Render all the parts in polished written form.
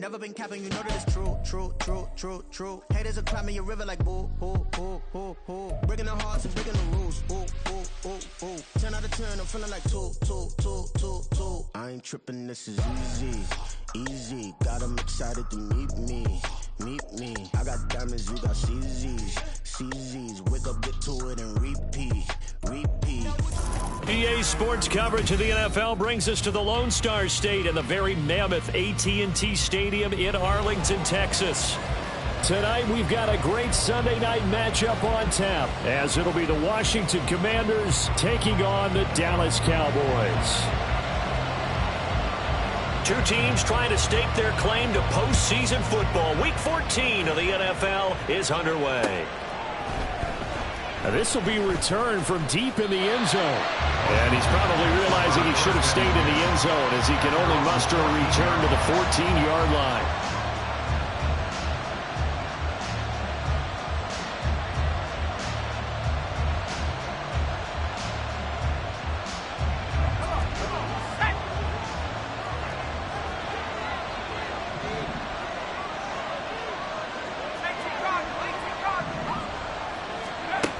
Never been capping, you know that it's true, true, true, true, true. Haters are climbing your river like boo, boo, boo, boo, boo. Breaking the hearts and breaking the rules, ooh, ooh, ooh, ooh. 10 out of 10, I'm feeling like 2, 2, 2, 2, 2. I ain't tripping, this is easy, easy. Got them excited to meet me, meet me. I got diamonds, you got CZs, CZs. Wake up, get to it, and repeat, repeat. EA Sports coverage of the NFL brings us to the Lone Star State and the very mammoth AT&T Stadium in Arlington, Texas. Tonight we've got a great Sunday night matchup on tap, as it'll be the Washington Commanders taking on the Dallas Cowboys. Two teams trying to stake their claim to postseason football. Week 14 of the NFL is underway. This will be returned from deep in the end zone. And he's probably realizing he should have stayed in the end zone, as he can only muster a return to the 14-yard line.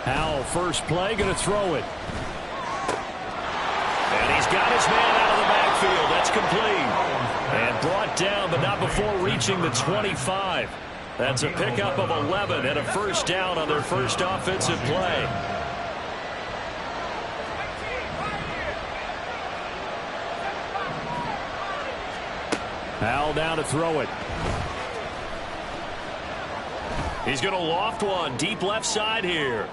Howell, first play, going to throw it. And he's got his man out of the backfield. That's complete. And brought down, but not before reaching the 25. That's a pickup of 11 and a first down on their first offensive play. Howell down to throw it. He's going to loft one deep left side here.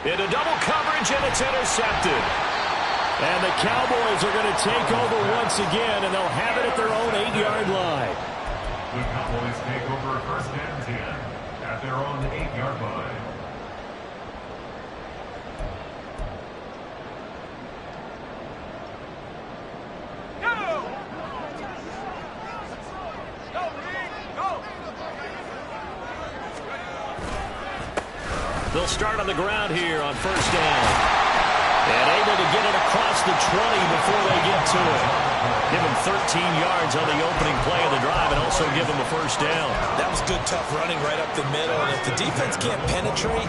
Into double coverage, and it's intercepted. And the Cowboys are going to take over once again, and they'll have it at their own 8-yard line. The Cowboys take over first and 10 at their own 8-yard line. They'll start on the ground here on first down. And able to get it across the 20 before they get to it. Give him 13 yards on the opening play of the drive and also give him a first down. That was good, tough running right up the middle. And if the defense can't penetrate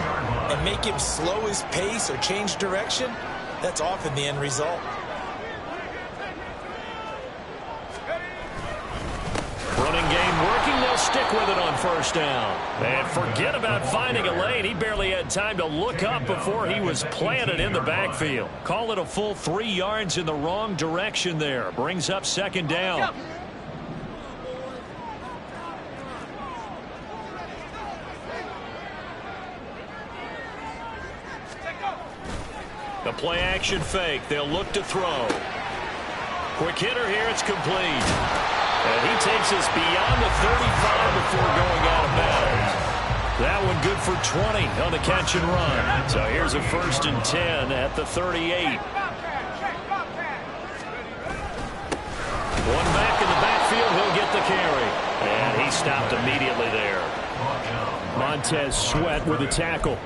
and make him slow his pace or change direction, that's often the end result. Running game working. They'll stick with it on first down. And forget about finding a lane. He barely had time to look up before he was planted in the backfield. Call it a full 3 yards in the wrong direction there. Brings up second down. The play action fake. They'll look to throw. Quick hitter here. It's complete. And he takes us beyond the 35 before going out of bounds. That one good for 20 on the catch and run. So here's a first and 10 at the 38. One back in the backfield. He'll get the carry. And he stopped immediately there. Montez Sweat with a tackle.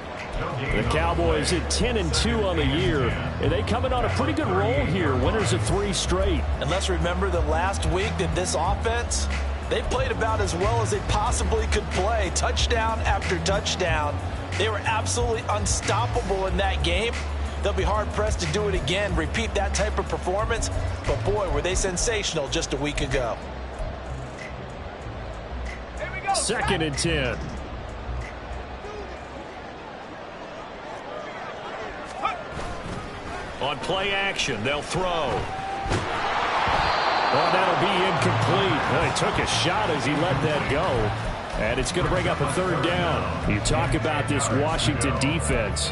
The Cowboys at 10-2 on the year, and they coming on a pretty good roll here. Winners of 3 straight. And let's remember that last week that this offense, they played about as well as they possibly could play. Touchdown after touchdown. They were absolutely unstoppable in that game. They'll be hard-pressed to do it again, repeat that type of performance. But, boy, were they sensational just a week ago. Second and 10. On play action, they'll throw. Well, that'll be incomplete. Well, he took a shot as he let that go. And it's going to bring up a third down. You talk about this Washington defense.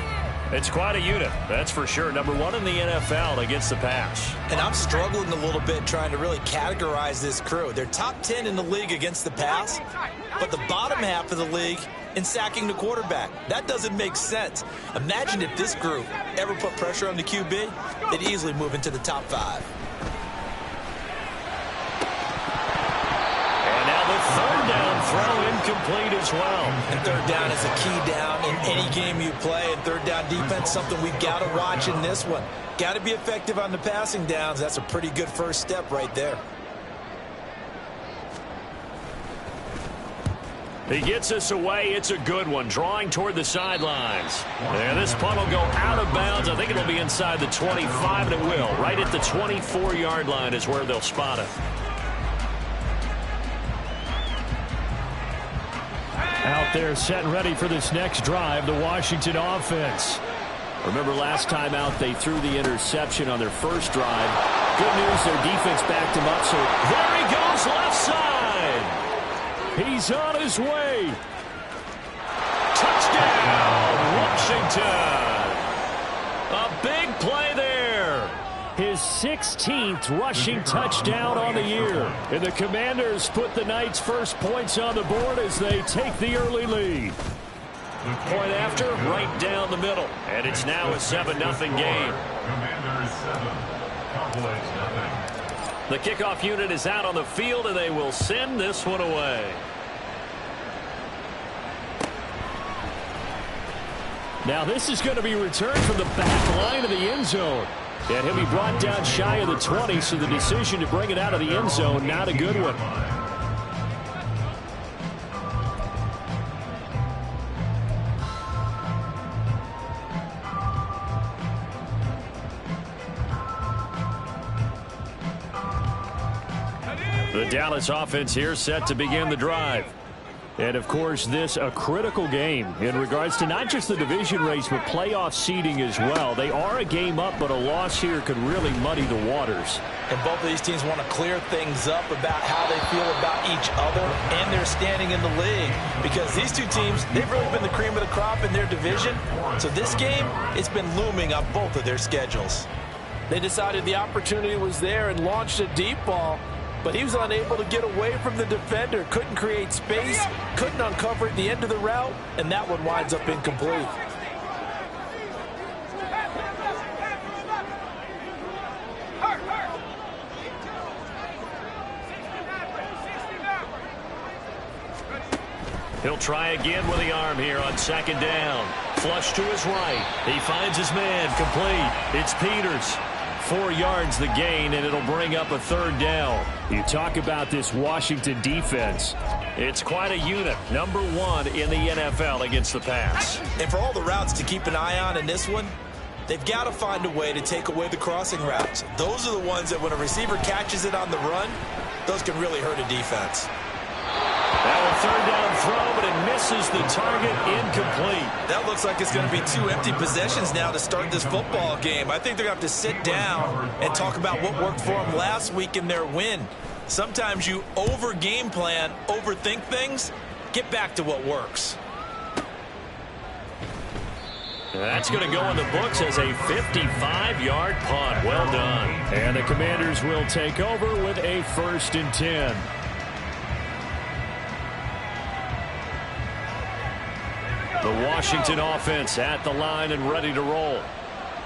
It's quite a unit, that's for sure. Number 1 in the NFL against the pass. And I'm struggling a little bit trying to really categorize this crew. They're top 10 in the league against the pass, but the bottom half of the league in sacking the quarterback. That doesn't make sense. Imagine if this group ever put pressure on the QB, they'd easily move into the top 5. And now the third down throw incomplete as well. And third down is a key down in any game you play. And third down defense, something we've got to watch in this one. Got to be effective on the passing downs. That's a pretty good first step right there. He gets us away. It's a good one, drawing toward the sidelines. And this punt will go out of bounds. I think it'll be inside the 25, and it will. Right at the 24-yard line is where they'll spot it. Out there set and ready for this next drive, the Washington offense. Remember last time out they threw the interception on their first drive. Good news, their defense backed him up. So there he goes, left side. He's on his way. Touchdown, Washington. A big play there. His 16th rushing touchdown on the year. And the Commanders put the Knights' first points on the board as they take the early lead. Point after, right down the middle. And it's now a 7-0 game. Commanders 7, Cowboys 0. The kickoff unit is out on the field, and they will send this one away. Now this is going to be returned from the back line of the end zone. And he'll be brought down shy of the 20, so the decision to bring it out of the end zone, not a good one. The Dallas offense here set to begin the drive. And, of course, this a critical game in regards to not just the division race, but playoff seeding as well. They are a game up, but a loss here could really muddy the waters. And both of these teams want to clear things up about how they feel about each other and their standing in the league. Because these two teams, they've really been the cream of the crop in their division. So this game, it's been looming on both of their schedules. They decided the opportunity was there and launched a deep ball. But he was unable to get away from the defender, couldn't create space, couldn't uncover at the end of the route, and that one winds up incomplete. He'll try again with the arm here on second down. Flush to his right. He finds his man, complete. It's Peters. 4 yards the gain, and it'll bring up a third down. You talk about this Washington defense. It's quite a unit. Number 1 in the NFL against the pass. And for all the routes to keep an eye on in this one, they've got to find a way to take away the crossing routes. Those are the ones that when a receiver catches it on the run, those can really hurt a defense. Now a third down throw, but it misses the target, incomplete. That looks like it's going to be 2 empty possessions now to start this football game. I think they're going to have to sit down and talk about what worked for them last week in their win. Sometimes you over-game plan, overthink things. Get back to what works. That's going to go in the books as a 55-yard punt. Well done. And the Commanders will take over with a 1st and 10. The Washington offense at the line and ready to roll.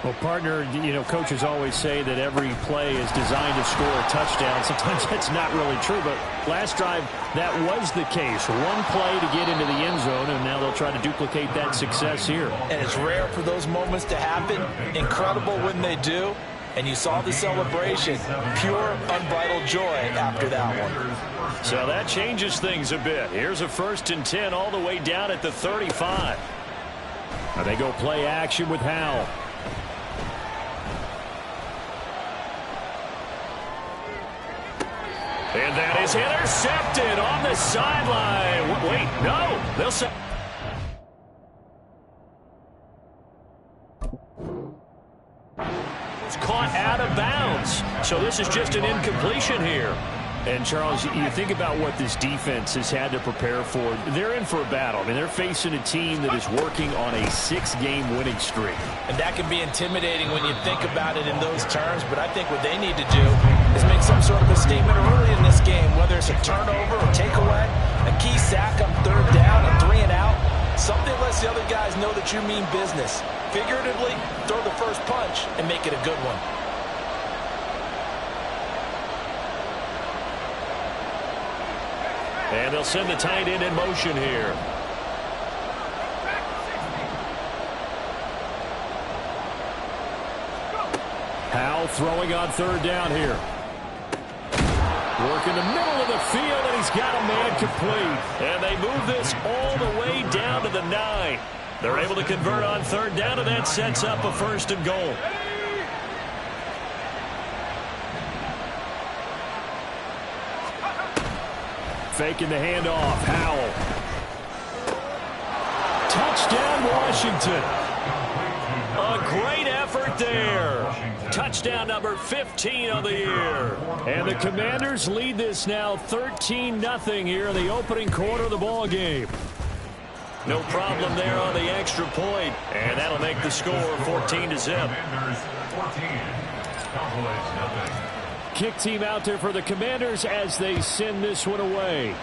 Well, partner, you know, coaches always say that every play is designed to score a touchdown. Sometimes that's not really true, but last drive, that was the case. One play to get into the end zone, and now they'll try to duplicate that success here. And it's rare for those moments to happen. Incredible when they do. And you saw the celebration. Pure, unbridled joy after that one. So that changes things a bit. Here's a 1st and 10 all the way down at the 35. Now they go play action with Howell. And that is intercepted on the sideline. Wait, no. They'll say. It's caught out of bounds. So this is just an incompletion here. And, Charles, you think about what this defense has had to prepare for. They're in for a battle. I mean, they're facing a team that is working on a 6-game winning streak. And that can be intimidating when you think about it in those terms. But I think what they need to do is make some sort of a statement early in this game, whether it's a turnover or takeaway, a key sack on 3rd down, a 3 and out. Something lets the other guys know that you mean business. Figuratively, throw the first punch and make it a good one. And they'll send the tight end in motion here. Howell throwing on 3rd down here. Working the middle of the field, and he's got a man complete. And they move this all the way down to the 9. They're able to convert on third down, and that sets up a 1st and goal. Faking the handoff. Howell. Touchdown, Washington. A great effort there. Touchdown number 15 of the year. And the Commanders lead this now 13-0 here in the opening quarter of the ball game. No problem there on the extra point, and that'll make the score 14-0. Commanders 14, Cowboys 0. Kick team out there for the Commanders as they send this one away.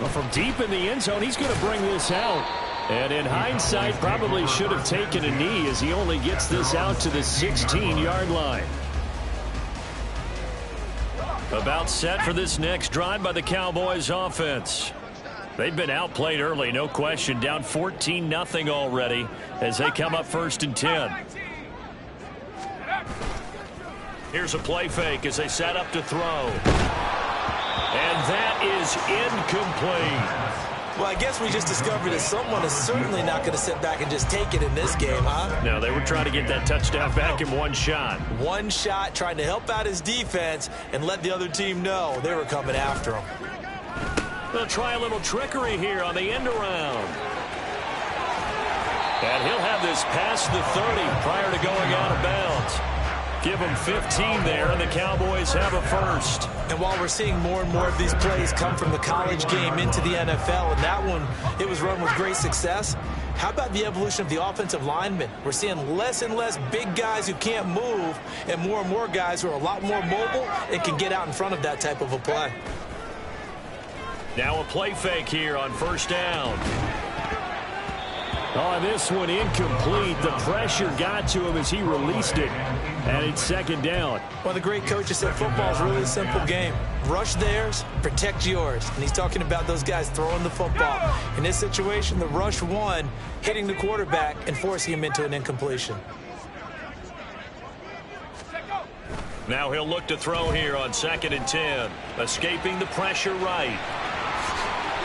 Well, from deep in the end zone, he's going to bring this out. And in hindsight, probably should have taken a knee as he only gets this out to the 16-yard line. About set for this next drive by the Cowboys offense. They've been outplayed early, no question. Down 14-0 already as they come up 1st and 10. Here's a play fake as they set up to throw. And that is incomplete. Well, I guess we just discovered that someone is certainly not going to sit back and just take it in this game, huh? No, they were trying to get that touchdown back in one shot. One shot, trying to help out his defense and let the other team know they were coming after him. They'll try a little trickery here on the end around. And he'll have this past the 30 prior to going out of bounds. Give them 15 there, and the Cowboys have a 1st. And while we're seeing more and more of these plays come from the college game into the NFL, and that one, it was run with great success, how about the evolution of the offensive linemen? We're seeing less and less big guys who can't move and more guys who are a lot more mobile and can get out in front of that type of a play. Now a play fake here on 1st down. Oh, this one incomplete. The pressure got to him as he released it. And it's 2nd down. One of the great coaches said football is really a simple game. Rush theirs, protect yours. And he's talking about those guys throwing the football. In this situation, the rush won, hitting the quarterback and forcing him into an incompletion. Now he'll look to throw here on 2nd and 10. Escaping the pressure right.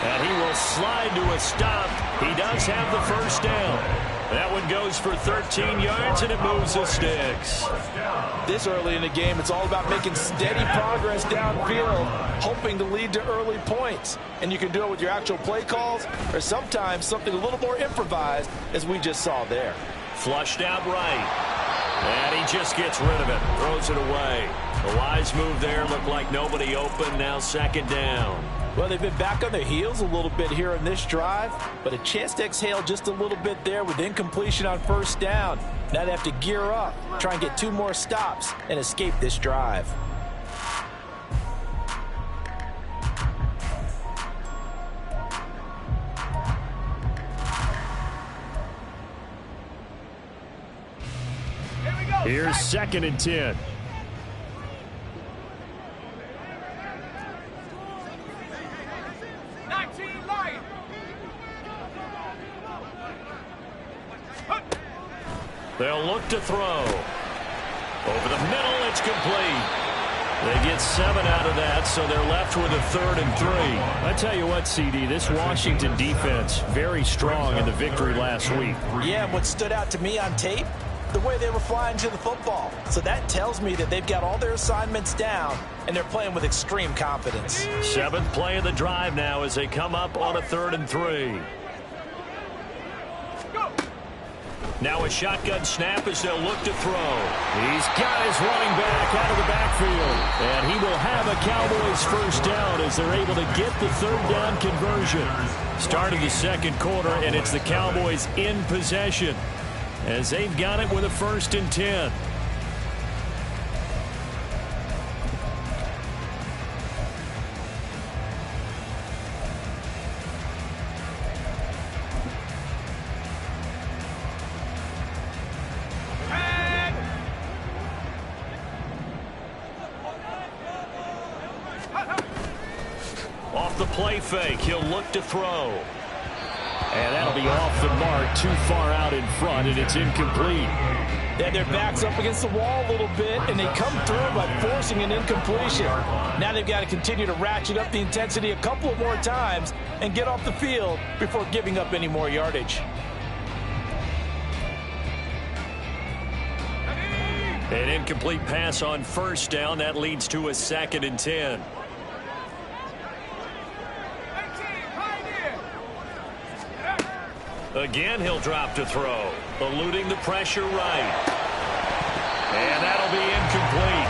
And he will slide to a stop. He does have the 1st down. That one goes for 13 yards, and it moves the sticks. This early in the game, it's all about making steady progress downfield, hoping to lead to early points. And you can do it with your actual play calls or sometimes something a little more improvised, as we just saw there. Flushed out right. And he just gets rid of it, throws it away. The wise move there, looked like nobody open, now 2nd down. Well, they've been back on their heels a little bit here in this drive, but a chance to exhale just a little bit there with incompletion on 1st down. Now they have to gear up, try and get 2 more stops, and escape this drive. Here's 2nd and 10. They'll look to throw. Over the middle, it's complete. They get 7 out of that, so they're left with a 3rd and 3. I tell you what, CD, this Washington defense, very strong in the victory last week. Yeah, and what stood out to me on tape, the way they were flying to the football. So that tells me that they've got all their assignments down, and they're playing with extreme confidence. 7th play of the drive now as they come up on a 3rd and 3. Now a shotgun snap as they'll look to throw. He's got his running back out of the backfield. And he will have a Cowboys 1st down as they're able to get the 3rd down conversion. Start of the 2nd quarter, and it's the Cowboys in possession as they've got it with a 1st and 10. Off the play fake, he'll look to throw. And that'll be off the mark, too far out in front, and it's incomplete. Yeah, their back's up against the wall a little bit, and they come through by forcing an incompletion. Now they've got to continue to ratchet up the intensity a couple of more times and get off the field before giving up any more yardage. An incomplete pass on first down. That leads to a 2nd and 10. Again, he'll drop to throw, eluding the pressure right. And that'll be incomplete.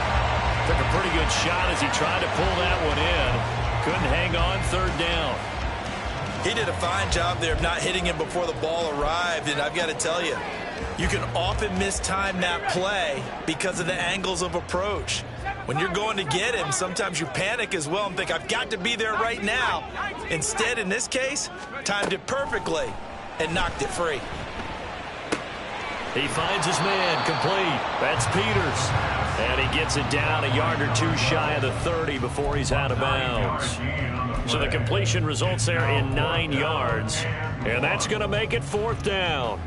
Took a pretty good shot as he tried to pull that one in. Couldn't hang on 3rd down. He did a fine job there of not hitting him before the ball arrived, and I've got to tell you, you can often mistime that play because of the angles of approach. When you're going to get him, sometimes you panic as well and think, I've got to be there right now. Instead, in this case, timed it perfectly and knocked it free. He finds his man, complete. That's Peters. And he gets it down a yard or two shy of the 30 before he's out of bounds. So the completion results there in 9 yards. And that's going to make it 4th down.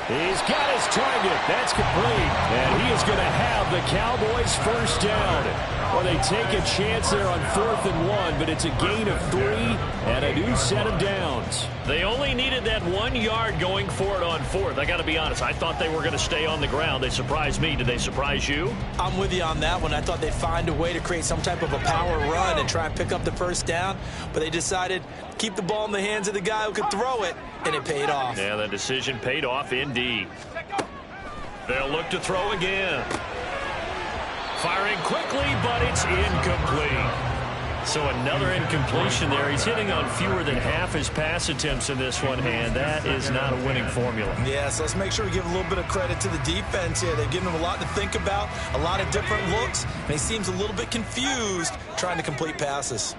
He's got his target. That's complete. And he is going to have the Cowboys first down. Well, they take a chance there on 4th and 1, but it's a gain of 3 and a new set of downs. They only needed that 1 yard going for it on 4th. I got to be honest. I thought they were going to stay on the ground. They surprised me. Did they surprise you? I'm with you on that one. I thought they'd find a way to create some type of a power run and try and pick up the first down, but they decided to keep the ball in the hands of the guy who could throw it, and it paid off. Yeah, the decision paid off indeed. They'll look to throw again. Firing quickly, but it's incomplete. So another incompletion there. He's hitting on fewer than half his pass attempts in this one, and that is not a winning formula. Yeah, so let's make sure we give a little bit of credit to the defense here. They've given him a lot to think about, a lot of different looks, and he seems a little bit confused trying to complete passes.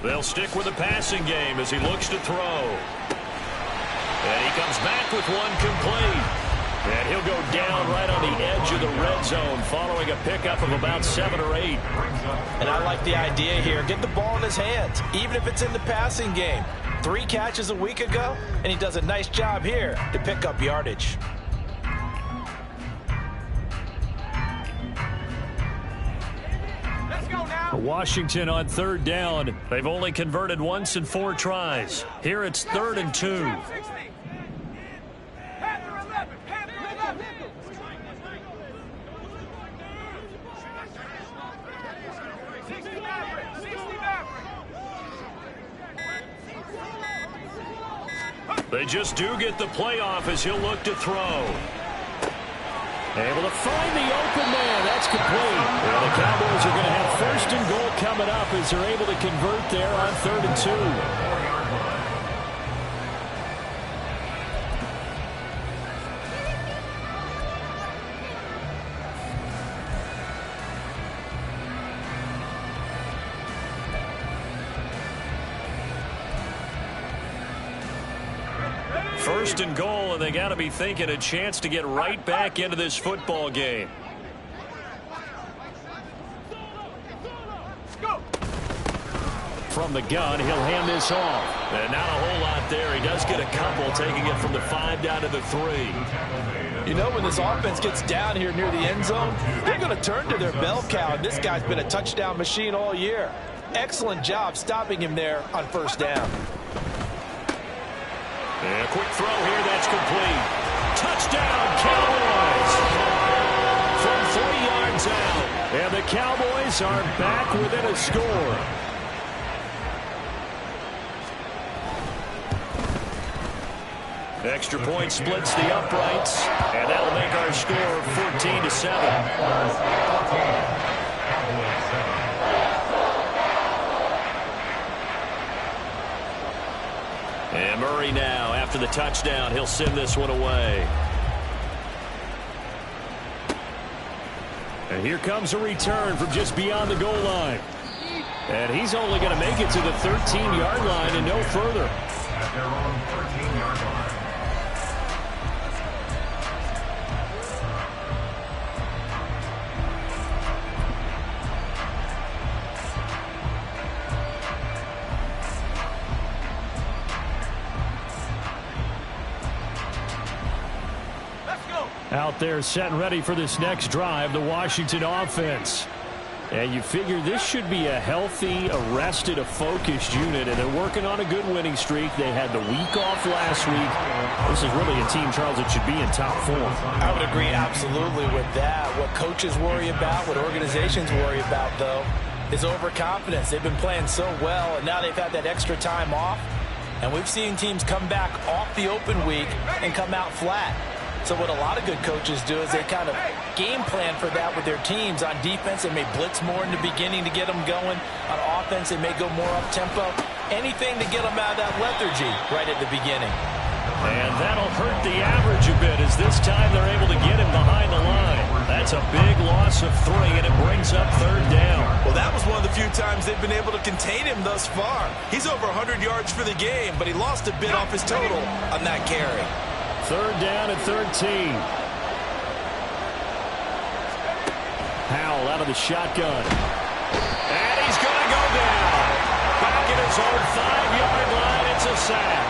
They'll stick with the passing game as he looks to throw. And he comes back with one complete. And he'll go down right on the edge of the red zone following a pickup of about 7 or 8. And I like the idea here. Get the ball in his hands, even if it's in the passing game. 3 catches a week ago, and he does a nice job here to pick up yardage. Washington on 3rd down. They've only converted once in 4 tries. Here it's 3rd and 2. They just do get the playoff as he'll look to throw. Able to find the open man. That's complete. Well, the Cowboys are going to have 1st and goal coming up as they're able to convert there on 3rd and 2. First and goal, and they got to be thinking a chance to get right back into this football game. From the gun, he'll hand this off. And not a whole lot there. He does get a couple, taking it from the 5 down to the 3. You know, when this offense gets down here near the end zone, they're going to turn to their bell cow, and this guy's been a touchdown machine all year. Excellent job stopping him there on 1st down. And a quick throw here, that's complete. Touchdown, Cowboys! From 3 yards out. And the Cowboys are back within a score. Extra point splits the uprights, and that'll make our score 14-7. And Murray now after the touchdown. He'll send this one away. And here comes a return from just beyond the goal line. And he's only going to make it to the 13-yard line and no further. At their own 13-yard line. Out there set and ready for this next drive, the Washington offense. And you figure this should be a healthy, arrested, a focused unit, and they're working on a good winning streak. They had the week off last week. This is really a team, Charles, that should be in top form. I would agree absolutely with that. What coaches worry about, what organizations worry about, though, is overconfidence. They've been playing so well, and now they've had that extra time off. And we've seen teams come back off the open week and come out flat. So what a lot of good coaches do is they kind of game plan for that with their teams. On defense, they may blitz more in the beginning to get them going. On offense, they may go more up-tempo. Anything to get them out of that lethargy right at the beginning. And that'll hurt the average a bit as this time they're able to get him behind the line. That's a big loss of 3, and it brings up 3rd down. Well, that was one of the few times they've been able to contain him thus far. He's over 100 yards for the game, but he lost a bit off his total on that carry. 3rd down and 13. Howell out of the shotgun. And he's going to go down. Back at his own 5-yard line, it's a sack.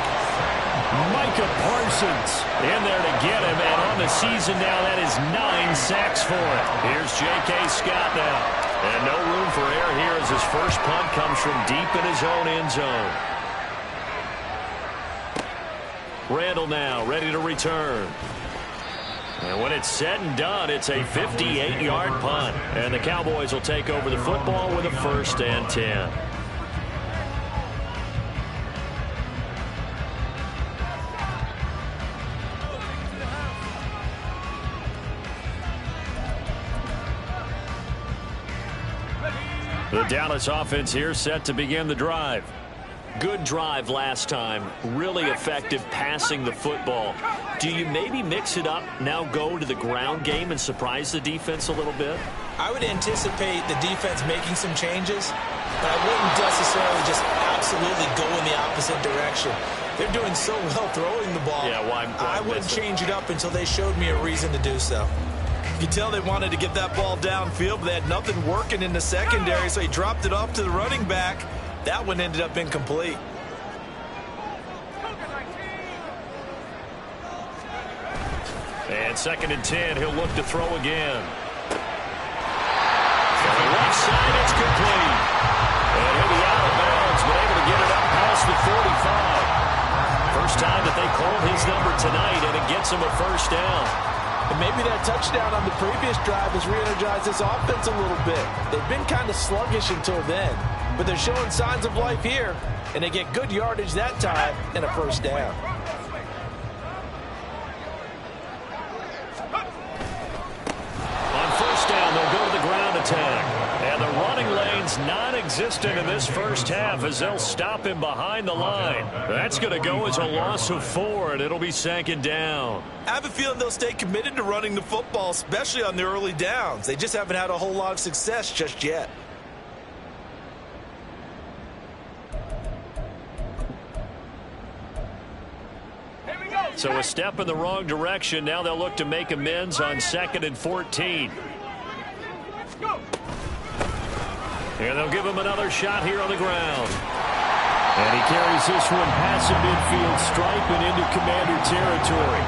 Micah Parsons in there to get him, and on the season now, that is 9 sacks for him. Here's J.K. Scott now. And no room for error here as his first punt comes from deep in his own end zone. Randall now ready to return. And when it's said and done, it's a 58-yard punt. And the Cowboys will take over the football with a 1st and 10. The Dallas offense here set to begin the drive. Good drive last time. Really effective passing the football. Do you maybe mix it up, now go to the ground game and surprise the defense a little bit? I would anticipate the defense making some changes, but I wouldn't necessarily just absolutely go in the opposite direction. They're doing so well throwing the ball. Yeah, why I wouldn't change it up until they showed me a reason to do so. You can tell they wanted to get that ball downfield, but they had nothing working in the secondary, so he dropped it off to the running back. That one ended up incomplete. And 2nd and 10, he'll look to throw again. On the left side, it's complete. And he'll be out of bounds, but able to get it up past the 45. First time that they called his number tonight, and it gets him a 1st down. And maybe that touchdown on the previous drive has re-energized this offense a little bit. They've been kind of sluggish until then, but they're showing signs of life here, and they get good yardage that time and a 1st down. On 1st down, they'll go to the ground attack. And the running lane's non-existent in this first half as they'll stop him behind the line. That's going to go as a loss of 4, and it'll be 2nd down. I have a feeling they'll stay committed to running the football, especially on the early downs. They just haven't had a whole lot of success just yet. So a step in the wrong direction. Now they'll look to make amends on 2nd and 14. And they'll give him another shot here on the ground. And he carries this one past the midfield stripe and into Commander territory.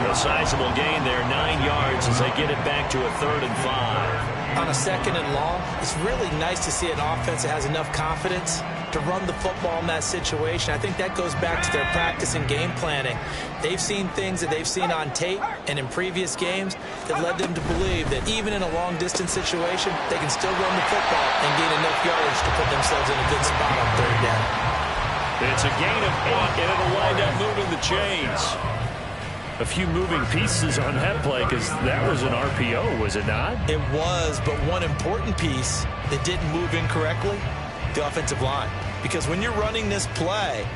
A sizable gain there, 9 yards as they get it back to a 3rd and 5. On a 2nd and long, it's really nice to see an offense that has enough confidence to run the football in that situation. I think that goes back to their practice and game planning. They've seen things that they've seen on tape and in previous games that led them to believe that even in a long-distance situation, they can still run the football and gain enough yardage to put themselves in a good spot on 3rd down. It's a gain of 8, and it'll wind up moving the chains. A few moving pieces on that play because that was an RPO, was it not? It was, but one important piece that didn't move incorrectly, the offensive line. Because when you're running this play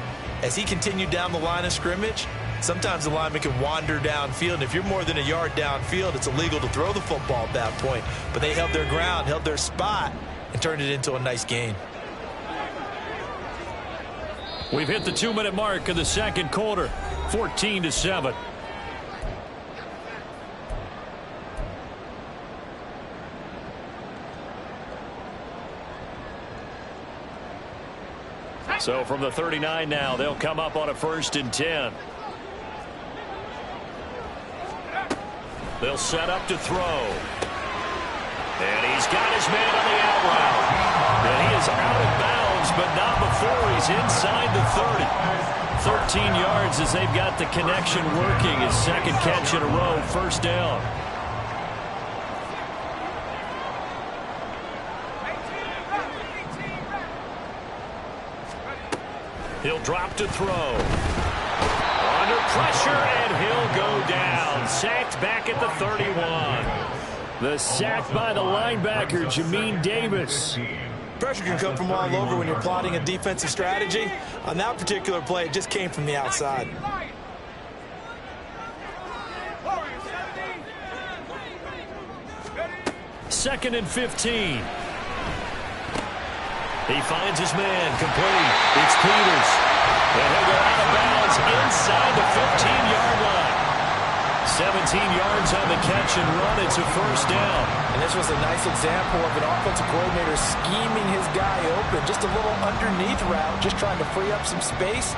as he continued down the line of scrimmage, sometimes the lineman can wander downfield. And if you're more than a yard downfield, it's illegal to throw the football at that point. But they held their ground, held their spot, and turned it into a nice gain. We've hit the 2-minute mark of the second quarter, 14-7. So from the 39 now, they'll come up on a 1st and 10. They'll set up to throw. And he's got his man on the out route. And he is out of bounds, but not before he's inside the 30. 13 yards as they've got the connection working. His second catch in a row, 1st down. He'll drop to throw. Under pressure, and he'll go down. Sacked back at the 31. The sack by the linebacker, Jamin Davis. Pressure can come from all over when you're plotting a defensive strategy. On that particular play, it just came from the outside. Second and 15. He finds his man, complete. It's Peters. And he'll go out of bounds inside the 15-yard line. 17 yards on the catch and run. It's a 1st down. And this was a nice example of an offensive coordinator scheming his guy open. Just a little underneath route, just trying to free up some space.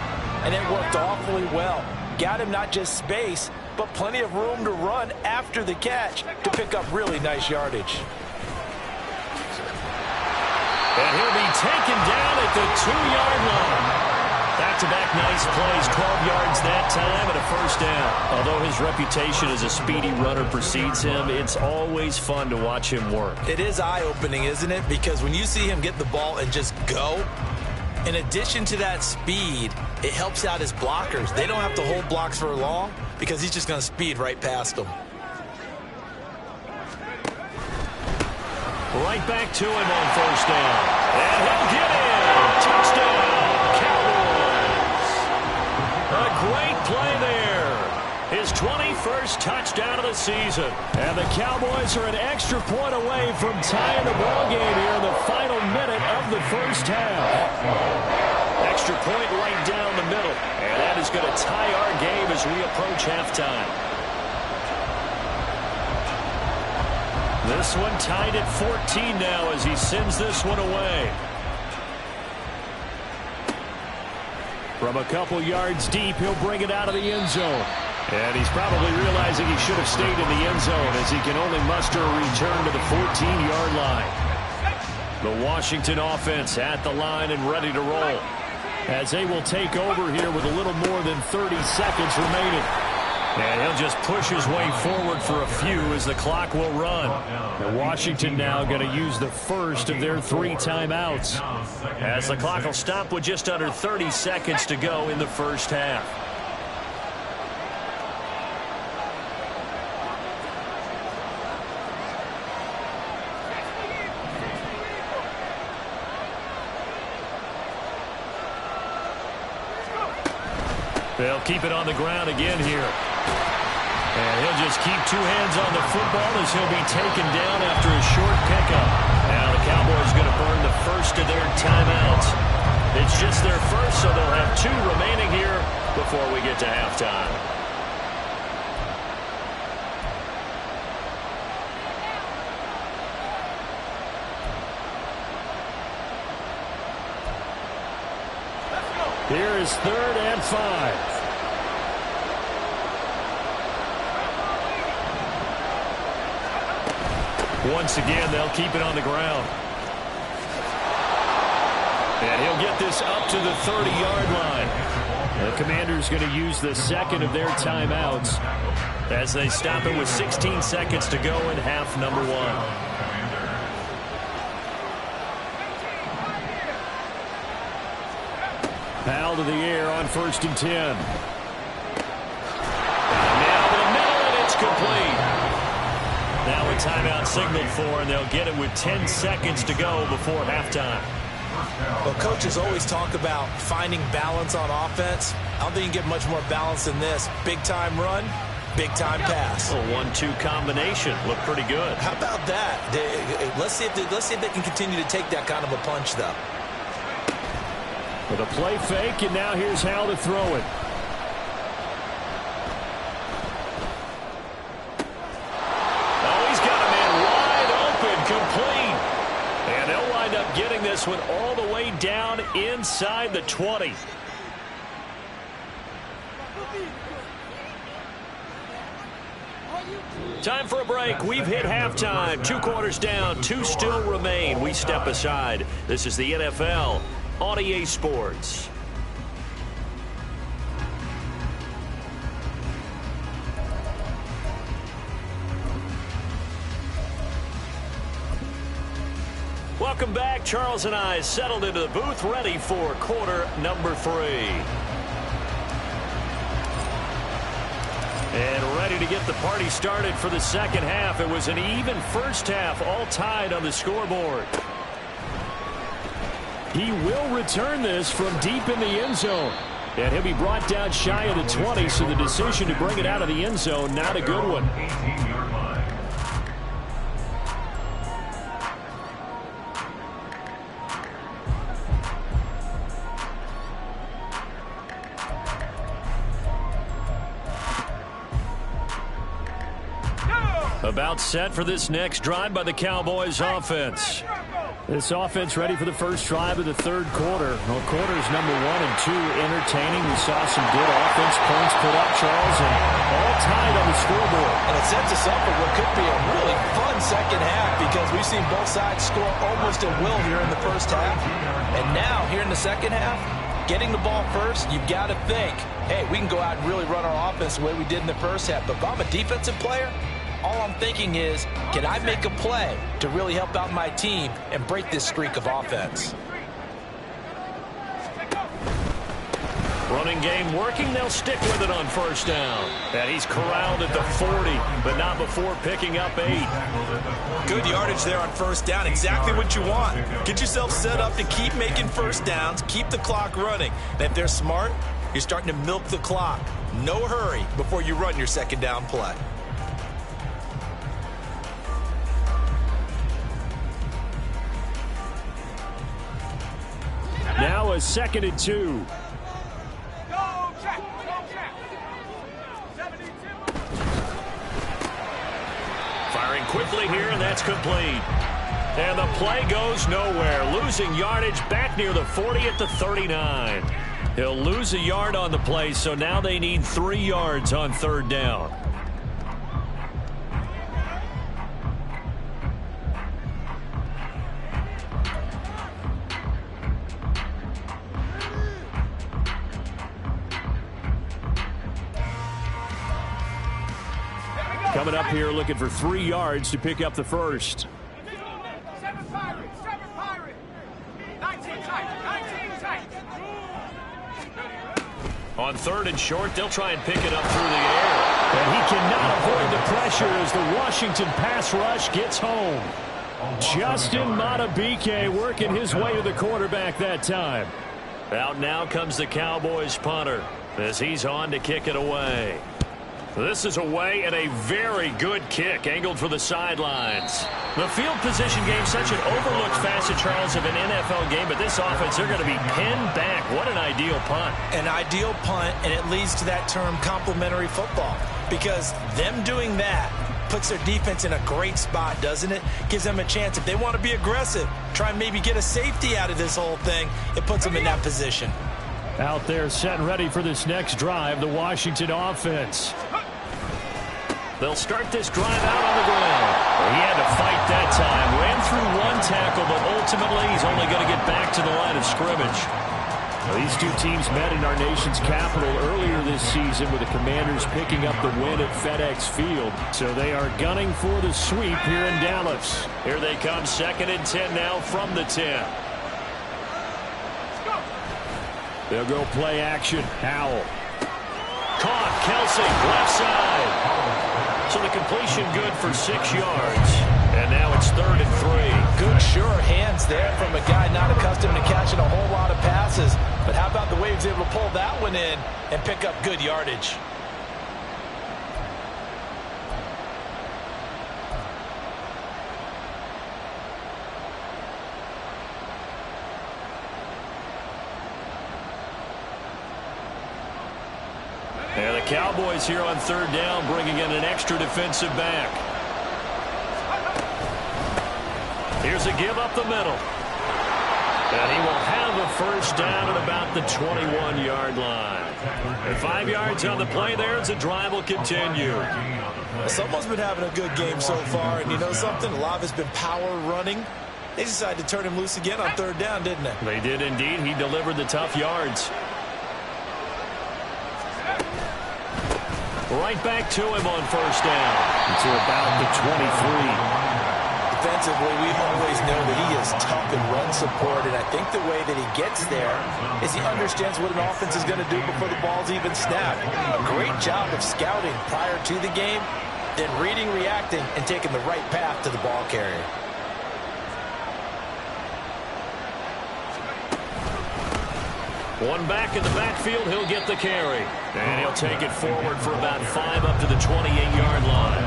And it worked awfully well. Got him not just space, but plenty of room to run after the catch to pick up really nice yardage. And he'll be taken down at the 2-yard line. Back-to-back nice plays, 12 yards that time and a 1st down. Although his reputation as a speedy runner precedes him, it's always fun to watch him work. It is eye-opening, isn't it? Because when you see him get the ball and just go, in addition to that speed, it helps out his blockers. They don't have to hold blocks for long because he's just going to speed right past them. Right back to him on 1st down. And he'll get in. Touchdown, Cowboys. A great play there. His 21st touchdown of the season. And the Cowboys are an extra point away from tying the ballgame here in the final minute of the 1st half. Extra point right down the middle. And that is going to tie our game as we approach halftime. This one tied at 14 now as he sends this one away. From a couple yards deep, he'll bring it out of the end zone. And he's probably realizing he should have stayed in the end zone as he can only muster a return to the 14-yard line. The Washington offense at the line and ready to roll as they will take over here with a little more than 30 seconds remaining. And he'll just push his way forward for a few as the clock will run. And Washington now going to use the first of their 3 timeouts as the clock will stop with just under 30 seconds to go in the 1st half. They'll keep it on the ground again here. And he'll just keep 2 hands on the football as he'll be taken down after a short pickup. Now the Cowboys going to burn the first of their timeouts. It's just their first, so they'll have 2 remaining here before we get to halftime. Here is 3rd and 5. Once again, they'll keep it on the ground. And he'll get this up to the 30-yard line. The Commanders going to use the second of their timeouts as they stop it with 16 seconds to go in half number 1. Foul to the air on 1st and 10. Now the middle, and it's complete. Now a timeout signaled for, and they'll get it with 10 seconds to go before halftime. Well, coaches always talk about finding balance on offense. I don't think you can get much more balance than this. Big-time run, big-time pass. A 1-2 combination. Looked pretty good. How about that? Let's see if they can continue to take that kind of a punch, though. With a play fake, and now here's Hal to throw it. Oh, he's got a man wide open, complete. And they'll wind up getting this one all the way down inside the 20. Time for a break. We've hit halftime. 2 quarters down. 2 still remain. We step aside. This is the NFL on EA Sports. Welcome back. Charles and I settled into the booth, ready for quarter number 3. And ready to get the party started for the second half. It was an even first half, all tied on the scoreboard. He will return this from deep in the end zone. And he'll be brought down shy of the 20, so the decision to bring it out of the end zone, not a good one. 18-yard line. About set for this next drive by the Cowboys offense. This offense ready for the first drive of the third quarter. Well, quarters number 1 and 2 entertaining. We saw some good offense points put up, Charles, and all tied on the scoreboard. And it sets us up for what could be a really fun second half because we've seen both sides score almost at will here in the first half. And now, here in the second half, getting the ball first, you've got to think, hey, we can go out and really run our offense the way we did in the first half. But if I'm a defensive player, all I'm thinking is, can I make a play to really help out my team and break this streak of offense? Running game working. They'll stick with it on first down. And he's corralled at the 40, but not before picking up 8. Good yardage there on first down. Exactly what you want. Get yourself set up to keep making first downs, keep the clock running. And if they're smart, you're starting to milk the clock. No hurry before you run your second down play. Now a 2nd and 2. Firing quickly here, and that's complete. And the play goes nowhere. Losing yardage back near the 40 at the 39. He'll lose a yard on the play, so now they need 3 yards on third down. Coming up here looking for 3 yards to pick up the first. On 3rd and short, they'll try and pick it up through the air. And he cannot avoid the pressure as the Washington pass rush gets home. Justin Madubuike working his way to the quarterback that time. Out now comes the Cowboys punter as he's on to kick it away. This is away and a very good kick angled for the sidelines. The field position game, such an overlooked facet, Charles, of an NFL game, but this offense, they're going to be pinned back. What an ideal punt. An ideal punt, and it leads to that term complementary football, because them doing that puts their defense in a great spot, doesn't it? Gives them a chance. If they want to be aggressive, try and maybe get a safety out of this whole thing, it puts them in that position. Out there set and ready for this next drive, the Washington offense. They'll start this drive out on the ground. He had to fight that time. Ran through 1 tackle, but ultimately he's only going to get back to the line of scrimmage. Well, these two teams met in our nation's capital earlier this season with the Commanders picking up the win at FedEx Field. So they are gunning for the sweep here in Dallas. Here they come, 2nd and 10 now from the 10. They'll go play action. Howell. Caught, Kelsey, left side. So the completion good for 6 yards. And now it's 3rd and 3. Good, sure hands there from a guy not accustomed to was able to pull that one in and pick up good yardage. And the Cowboys here on third down, bringing in an extra defensive back. Here's a give up the middle. And he will have a first down at about the 21-yard line. And 5 yards on the play there as the drive will continue. Well, someone's been having a good game so far, and you know something? A lot of it's been power running. They decided to turn him loose again on third down, didn't they? They did indeed. He delivered the tough yards. Right back to him on first down. To about the 23. Defensively, we always know that he is tough in run support, and I think the way that he gets there is he understands what an offense is going to do before the ball's even snapped. A great job of scouting prior to the game, then reading, reacting, and taking the right path to the ball carrier. One back in the backfield, he'll get the carry. And he'll take it forward for about 5 up to the 28-yard line.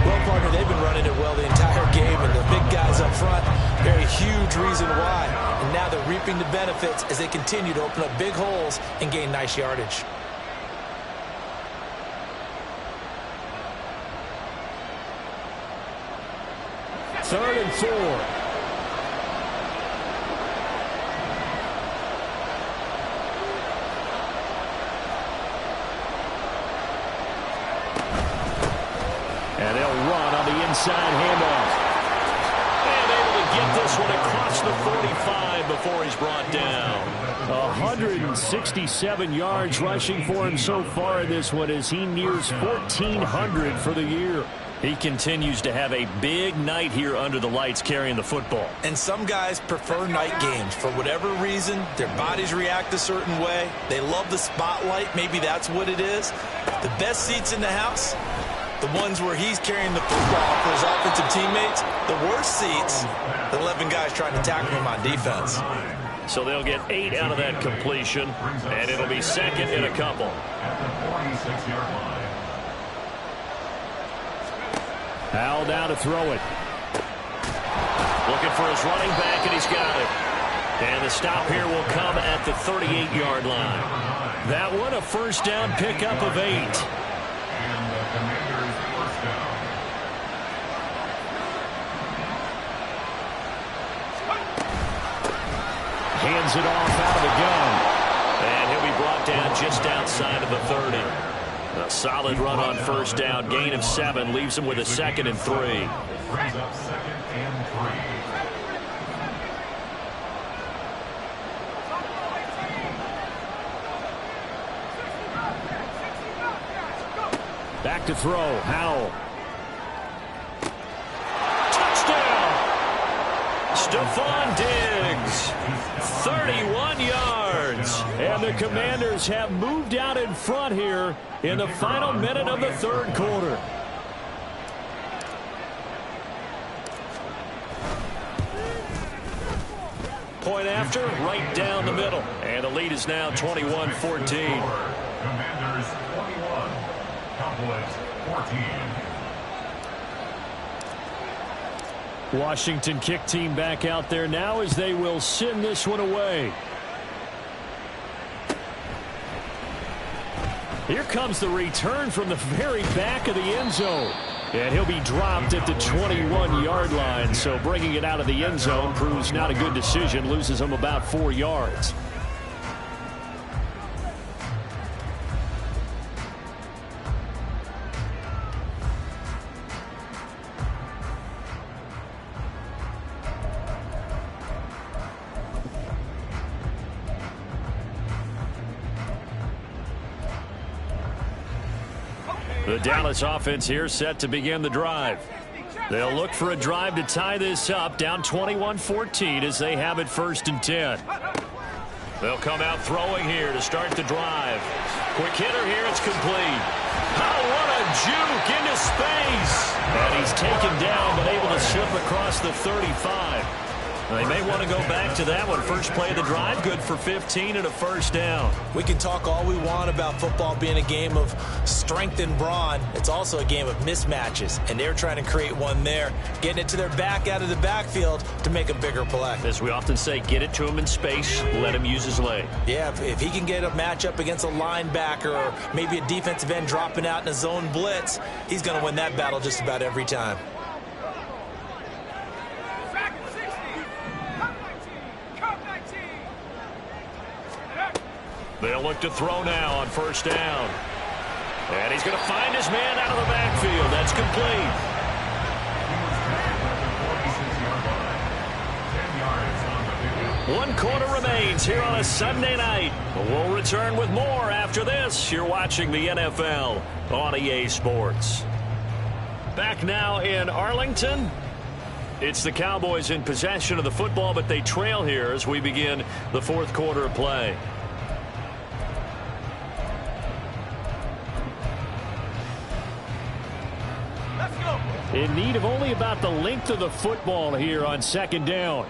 Well, partner, they've been running it well the entire game, and the big guys up front, they're a huge reason why. And now they're reaping the benefits as they continue to open up big holes and gain nice yardage. Third and 4. And they'll run on the inside handoff. And able to get this one across the 45 before he's brought down. 167 yards rushing for him so far in this one as he nears 1,400 for the year. He continues to have a big night here under the lights carrying the football. And some guys prefer night games. For whatever reason, their bodies react a certain way. They love the spotlight. Maybe that's what it is. The best seats in the house, the ones where he's carrying the football for his offensive teammates. The worst seats, the 11 guys trying to tackle him on defense. So they'll get 8 out of that completion, and it'll be second and a couple. At the 46-yard line. Howell down to throw it. Looking for his running back, and he's got it. And the stop here will come at the 38-yard line. That one a first down pickup of 8. And the Commanders' first down. Hands it off out of the gun. And he'll be brought down just outside of the 30. A solid run on first down. Gain of 7 leaves him with a 2nd and 3. Brings up 2nd and 3. Back to throw. Howell. Touchdown! Stephon Diggs. 31 yards. And the Commanders have moved out in front here in the final minute of the third quarter. Point after, right down the middle. And the lead is now 21-14. Commanders 21. Cowboys 14. Washington kick team back out there now as they will send this one away. Here comes the return from the very back of the end zone. And he'll be dropped at the 21-yard line. So bringing it out of the end zone proves not a good decision. Loses him about 4 yards. The Dallas offense here set to begin the drive. They'll look for a drive to tie this up, down 21-14 as they have it 1st and 10. They'll come out throwing here to start the drive. Quick hitter here, it's complete. Oh, what a juke into space. And he's taken down but able to slip across the 35. They may want to go back to that one. First play of the drive, good for 15 and a first down. We can talk all we want about football being a game of strength and brawn. It's also a game of mismatches, and they're trying to create one there, getting it to their back out of the backfield to make a bigger play. As we often say, get it to him in space, let him use his leg. Yeah, if he can get a matchup against a linebacker or maybe a defensive end dropping out in a zone blitz, he's going to win that battle just about every time. They'll look to throw now on first down. And he's going to find his man out of the backfield. That's complete. He was tackled at the 46-yard line. 10 yards on the 50. 1 quarter remains here on a Sunday night. We'll return with more after this. You're watching the NFL on EA Sports. Back now in Arlington. It's the Cowboys in possession of the football, but they trail here as we begin the fourth quarter of play. In need of only about the length of the football here on second down.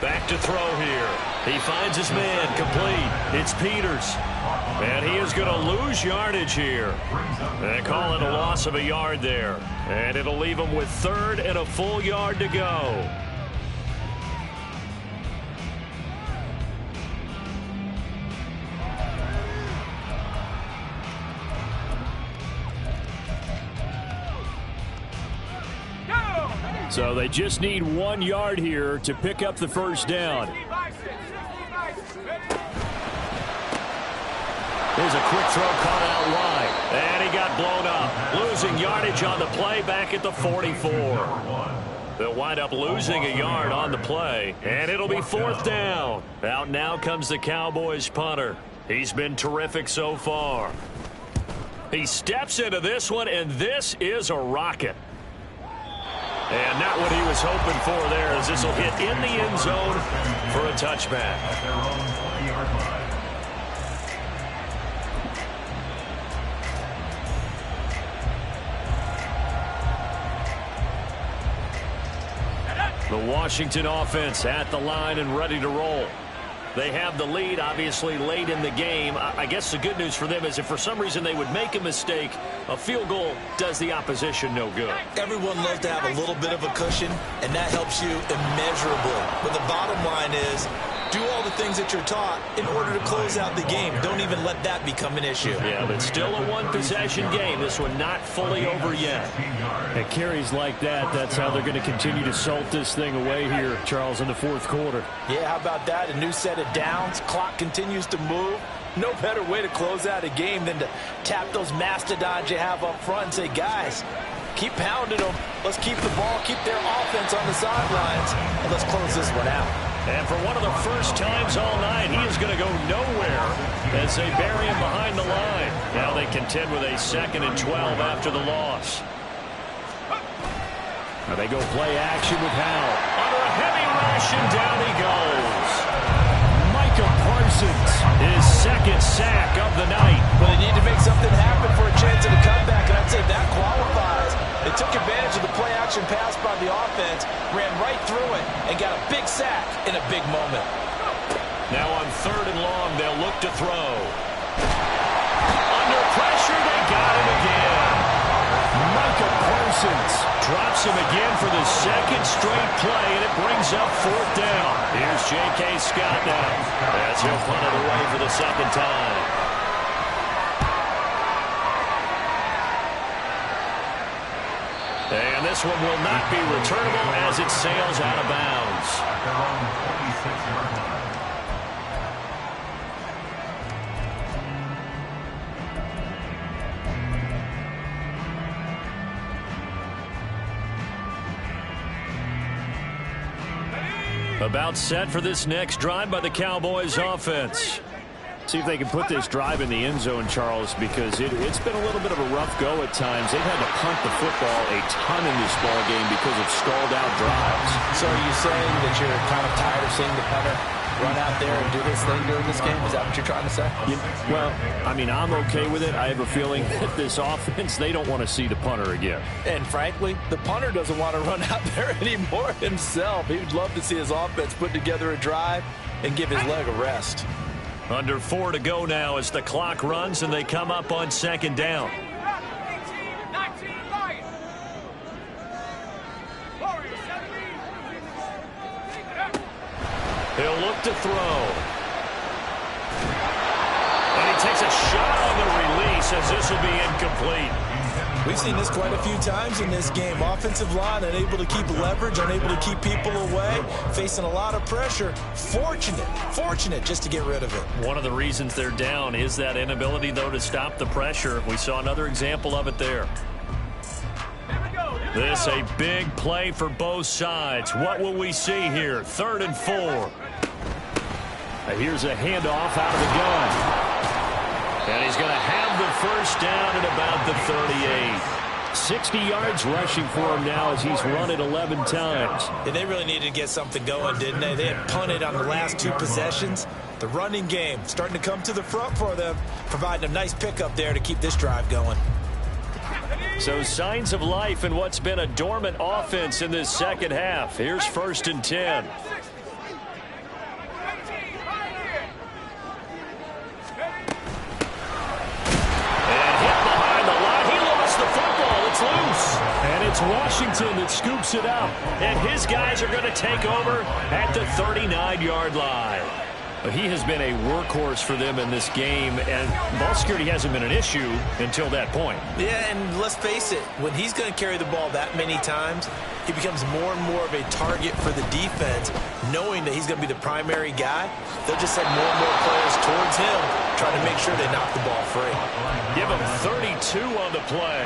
Back to throw here. He finds his man complete. It's Peters. And he is going to lose yardage here. They call it a loss of a yard there. And it'll leave him with third and a full yard to go. So they just need 1 yard here to pick up the first down. There's a quick throw caught out wide. And he got blown up. Losing yardage on the play back at the 44. They'll wind up losing a yard on the play. And it'll be fourth down. Out now comes the Cowboys punter. He's been terrific so far. He steps into this one, and this is a rocket. And not what he was hoping for there, as this will hit in the end zone for a touchback. At their own 20-yard line. The Washington offense at the line and ready to roll. They have the lead, obviously, late in the game. I guess the good news for them is if for some reason they would make a mistake, a field goal does the opposition no good. Everyone loves to have a little bit of a cushion, and that helps you immeasurably. But the bottom line is, do all the things that you're taught in order to close out the game. Don't even let that become an issue. Yeah, but still a one-possession game. This one not fully over yet. At carries like that, that's how they're going to continue to salt this thing away here, Charles, in the fourth quarter. Yeah, how about that? A new set of downs. Clock continues to move. No better way to close out a game than to tap those mastodons you have up front and say, guys, keep pounding them. Let's keep the ball, keep their offense on the sidelines, and let's close this one out. And for one of the first times all night, he is going to go nowhere as they bury him behind the line. Now they contend with a 2nd and 12 after the loss. Now they go play action with Howell. Under a heavy rush, and down he goes. Micah Parsons, his second sack of the night. But they need to make something happen for a chance at a comeback, and I'd say that qualifies. They took advantage of the play-action pass by the offense, ran right through it, and got a big sack in a big moment. Now on 3rd and long, they'll look to throw. Under pressure, they got him again. Micah Parsons drops him again for the 2nd straight play, and it brings up 4th down. Here's J.K. Scott now as he'll punt it away for the 2nd time. And this one will not be returnable as it sails out of bounds. At their own 26-yard line. About set for this next drive by the Cowboys offense. See if they can put this drive in the end zone, Charles, because it's been a little bit of a rough go at times. They've had to punt the football a ton in this ball game because of stalled out drives. So are you saying that you're kind of tired of seeing the punter run out there and do his thing during this game? Is that what you're trying to say? Well, I mean, I'm okay with it. I have a feeling that this offense, they don't want to see the punter again. And frankly, the punter doesn't want to run out there anymore himself. He would love to see his offense put together a drive and give his leg a rest. Under 4 to go now as the clock runs and they come up on second down. He'll look to throw. And he takes a shot on the release as this will be incomplete. We've seen this quite a few times in this game. Offensive line unable to keep leverage, unable to keep people away, facing a lot of pressure. Fortunate just to get rid of it. One of the reasons they're down is that inability, though, to stop the pressure. We saw another example of it there. This a big play for both sides. What will we see here? 3rd and 4. Here's a handoff out of the gun. And he's going to have the first down at about the 38. 60 yards rushing for him now as he's run it 11 times. And they really needed to get something going, didn't they? They had punted on the last 2 possessions. The running game starting to come to the front for them, providing a nice pickup there to keep this drive going. So signs of life in what's been a dormant offense in this second half. Here's 1st and 10. And it's Washington that scoops it up. And his guys are going to take over at the 39-yard line. He has been a workhorse for them in this game, and ball security hasn't been an issue until that point. Yeah, and let's face it, when he's going to carry the ball that many times, he becomes more and more of a target for the defense, knowing that he's going to be the primary guy. They'll just send more and more players towards him, trying to make sure they knock the ball free. Give him 32 on the play.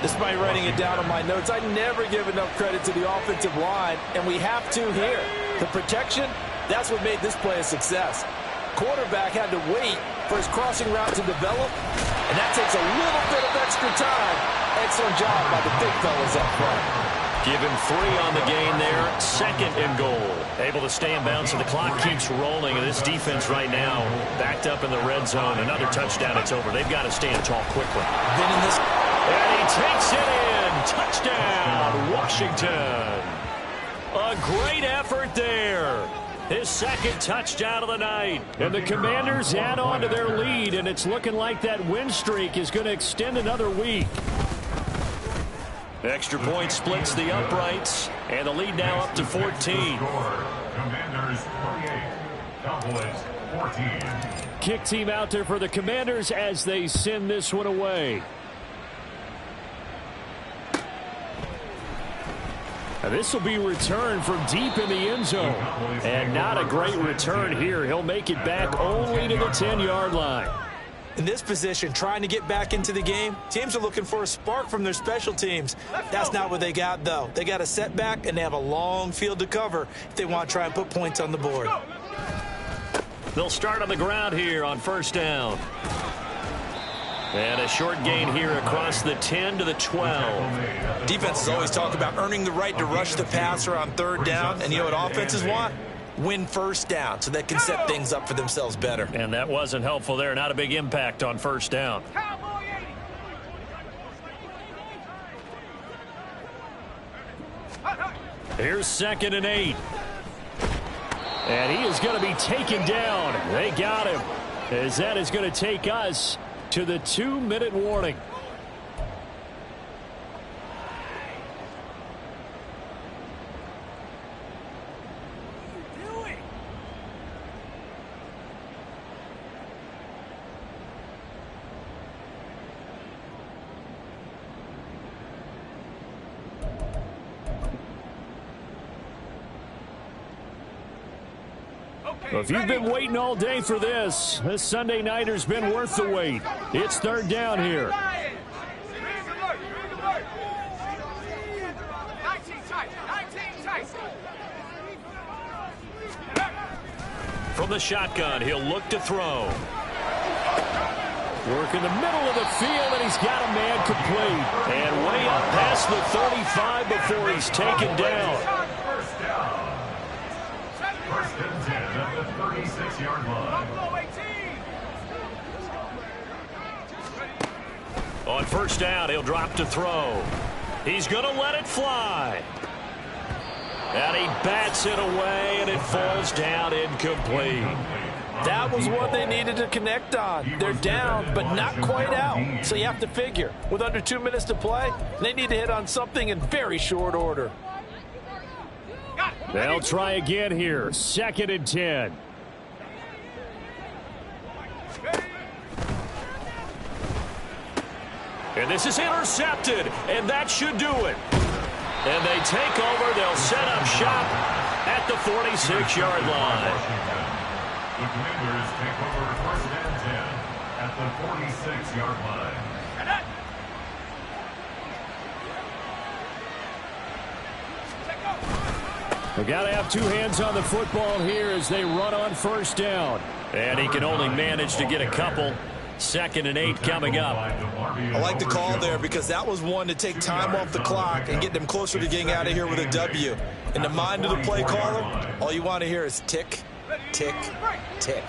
Despite writing it down on my notes, I never give enough credit to the offensive line, and we have to here. The protection, that's what made this play a success. Quarterback had to wait for his crossing route to develop, and that takes a little bit of extra time. Excellent job by the big fellas up front. Give him 3 on the gain there. 2nd and goal. Able to stay in bounds, and the clock keeps rolling. And this defense right now backed up in the red zone. Another touchdown, it's over. They've got to stand tall quickly. Been in this. And he takes it in. Touchdown, Washington. A great effort there. His 2nd touchdown of the night. And the Commanders add on to their lead, and it's looking like that win streak is going to extend another week. Extra point splits the uprights, and the lead now up to 14. Commanders 28, Cowboys 14. Kick team out there for the Commanders as they send this one away. This will be returned from deep in the end zone. And not a great return here. He'll make it back only to the 10-yard line. In this position, trying to get back into the game, teams are looking for a spark from their special teams. That's not what they got, though. They got a setback, and they have a long field to cover if they want to try and put points on the board. They'll start on the ground here on 1st down. And a short gain here across the 10 to the 12. Defenses always talk about earning the right to rush the passer on 3rd down, and you know what offenses want? Win 1st down so they can set things up for themselves better. And that wasn't helpful there. Not a big impact on 1st down. Here's 2nd and 8. And he is going to be taken down. They got him. As that is going to take us to the 2-minute warning. If you've been waiting all day for this Sunday nighter's been worth the wait. It's 3rd down here. From the shotgun, he'll look to throw. Work in the middle of the field, and he's got a man complete. And way up past the 35 before he's taken down. First and 10 at the 36-yard line. On first down, he'll drop to throw. He's going to let it fly. And he bats it away, and it falls down incomplete. That was what they needed to connect on. They're down, but not quite out. So you have to figure, with under 2 minutes to play, they need to hit on something in very short order. They'll try again here. 2nd and 10. And this is intercepted, and that should do it. And they take over. They'll set up shop at the 46-yard line. The Commanders take over 1st and 10 at the 46-yard line. They got to have 2 hands on the football here as they run on first down. And he can only manage to get a couple. 2nd and 8 coming up. I like the call there because that was one to take time off the clock and get them closer to getting out of here with a W. In the mind of the play caller, all you want to hear is tick, tick, tick.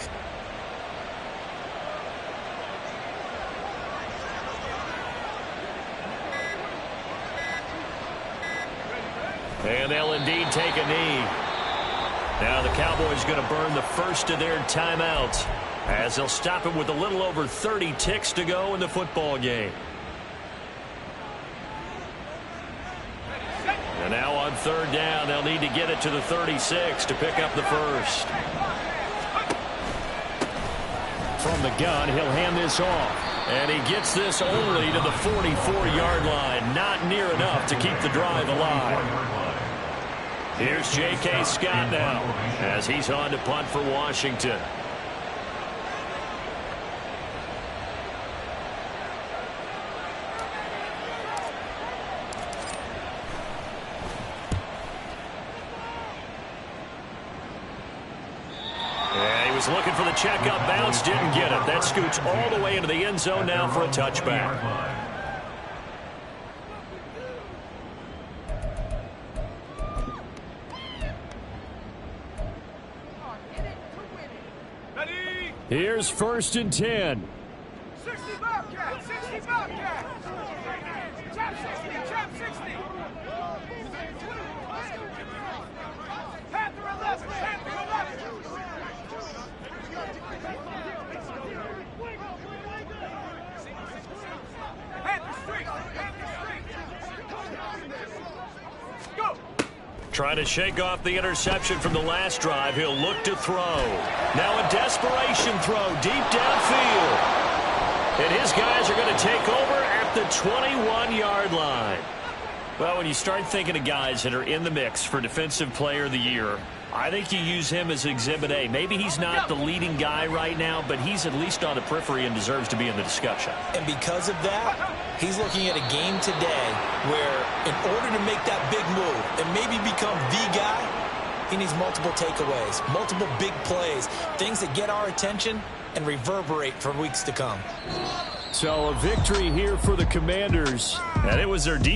And they'll indeed take a knee. Now the Cowboys going to burn the first of their timeouts as they'll stop it with a little over 30 ticks to go in the football game. And now on 3rd down, they'll need to get it to the 36 to pick up the first. From the gun, he'll hand this off. And he gets this only to the 44-yard line. Not near enough to keep the drive alive. Here's J.K. Scott now as he's on to punt for Washington. Looking for the checkup bounce, didn't get it. That scoots all the way into the end zone now for a touchback. Here's 1st and 10. 60 Bobcat, 60 Bobcat. Chop 60, chop 60. Panther 11, Panther 11. Trying to shake off the interception from the last drive. He'll look to throw. Now a desperation throw deep downfield. And his guys are going to take over at the 21-yard line. Well, when you start thinking of guys that are in the mix for Defensive Player of the Year, I think you use him as Exhibit A. Maybe he's not the leading guy right now, but he's at least on the periphery and deserves to be in the discussion. And because of that, he's looking at a game today where in order to make that big move and maybe become the guy, he needs multiple takeaways, multiple big plays, things that get our attention and reverberate for weeks to come. So a victory here for the Commanders. And it was their defense.